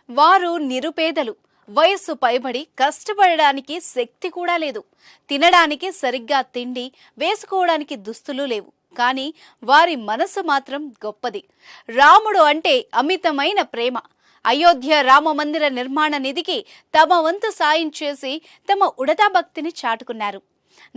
వారు నిరుపేదలు. వయస్సు పైబడి కష్టపడడానికి శక్తి కూడా లేదు. తినడానికి సరిగ్గా తిండి, వేసుకోవడానికి దుస్తులు లేవు. కానీ వారి మనసు మాత్రం గొప్పది. రాముడు అంటే అమితమైన ప్రేమ. అయోధ్య రామ మందిర నిర్మాణ నిధికి తమ వంతు సాయం చేసి తమ ఉడతా భక్తిని చాటుకున్నారు.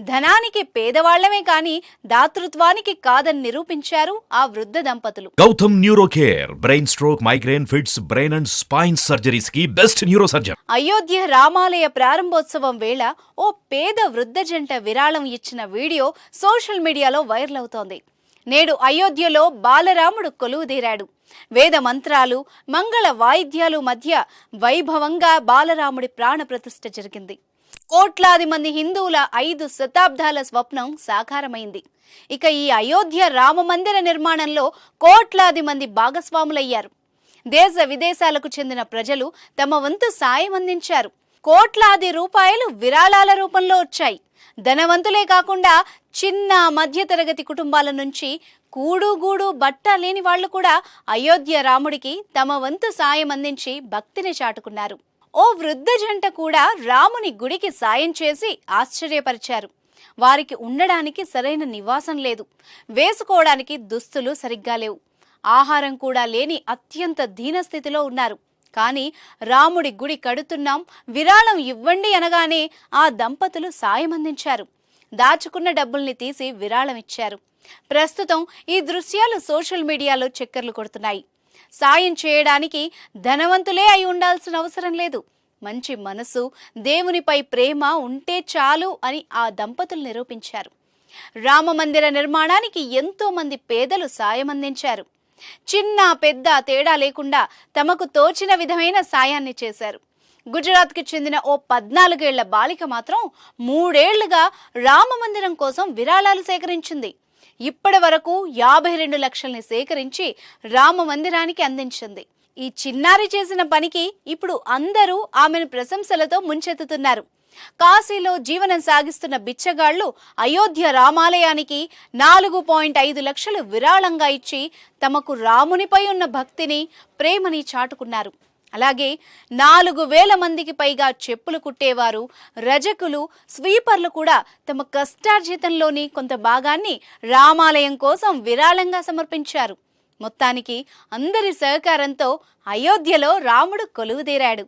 ధనానికి పేదవాళ్లమే కానీ దాతృత్వానికి కాదని నిరూపించారు ఆ వృద్ధ దంపతులు. Gautam neuro care brain stroke, migraine, fits, brain and spine surgeries కి బెస్ట్ న్యూరో సర్జన్. అయోధ్య రామాలయ ప్రారంభోత్సవం వేళ ఓ పేద వృద్ధ జంట విరాళం ఇచ్చిన వీడియో సోషల్ మీడియాలో వైరల్ అవుతోంది. నేడు అయోధ్యలో బాలరాముడు కొలువుదీరాడు. వేద మంత్రాలు, మంగళ వాయిద్యాలు మధ్య వైభవంగా బాలరాముడి ప్రాణ ప్రతిష్ఠ జరిగింది. కోట్లాది మంది హిందువుల 5 శతాబ్దాల స్వప్నం సాకారమైంది. ఇక ఈ అయోధ్య రామ మందిర నిర్మాణంలో కోట్లాది మంది భాగస్వాములయ్యారు. దేశ విదేశాలకు చెందిన ప్రజలు తమ వంతు సాయం అందించారు. కోట్లాది రూపాయలు విరాళాల రూపంలో వచ్చాయి. ధనవంతులే కాకుండా చిన్న మధ్యతరగతి కుటుంబాల నుంచి కూడుగూడు బట్ట లేని వాళ్లు కూడా అయోధ్య రాముడికి తమ వంతు సాయం అందించి భక్తిని చాటుకున్నారు. ఓ వృద్ధ జంట కూడా రాముని గుడికి సాయం చేసి ఆశ్చర్యపరిచారు. వారికి ఉండడానికి సరైన నివాసం లేదు, వేసుకోవడానికి దుస్తులు సరిగ్గా లేవు, ఆహారం కూడా లేని అత్యంత దీనస్థితిలో ఉన్నారు. కానీ రాముడి గుడి కడుతున్నాం, విరాళం ఇవ్వండి అనగానే ఆ దంపతులు సాయం అందించారు. దాచుకున్న డబ్బుల్ని తీసి విరాళం ఇచ్చారు. ప్రస్తుతం ఈ దృశ్యాలు సోషల్ మీడియాలో చక్కర్లు కొడుతున్నాయి. సాయం చేయడానికి ధనవంతులే అయి ఉండాల్సిన అవసరం లేదు. మంచి మనసు, దేవునిపై ప్రేమ ఉంటే చాలు అని ఆ దంపతులు నిరూపించారు. రామ మందిర నిర్మాణానికి ఎంతో మంది పేదలు సాయం అందించారు. చిన్న పెద్ద తేడా లేకుండా తమకు తోచిన విధమైన సాయాన్ని చేశారు. గుజరాత్కి చెందిన ఓ 14 ఏళ్ల బాలిక మాత్రం 3 ఏళ్లుగా రామ మందిరం కోసం విరాళాలు సేకరించింది. ఇప్పటి వరకు 52 లక్షల్ని సేకరించి రామ మందిరానికి అందించింది. ఈ చిన్నారి చేసిన పనికి ఇప్పుడు అందరూ ఆమెను ప్రశంసలతో ముంచెత్తుతున్నారు. కాశీలో జీవనం సాగిస్తున్న బిచ్చగాళ్లు అయోధ్య రామాలయానికి 4.5 లక్షలు విరాళంగా ఇచ్చి తమకు రామునిపై ఉన్న భక్తిని, ప్రేమని చాటుకున్నారు. అలాగే 4000 మందికి పైగా చెప్పులు కుట్టేవారు, రజకులు, స్వీపర్లు కూడా తమ కష్టార్జితంలోని కొంత భాగాన్ని రామాలయం కోసం విరాళంగా సమర్పించారు. మొత్తానికి అందరి సహకారంతో అయోధ్యలో రాముడు కొలువుదీరాడు.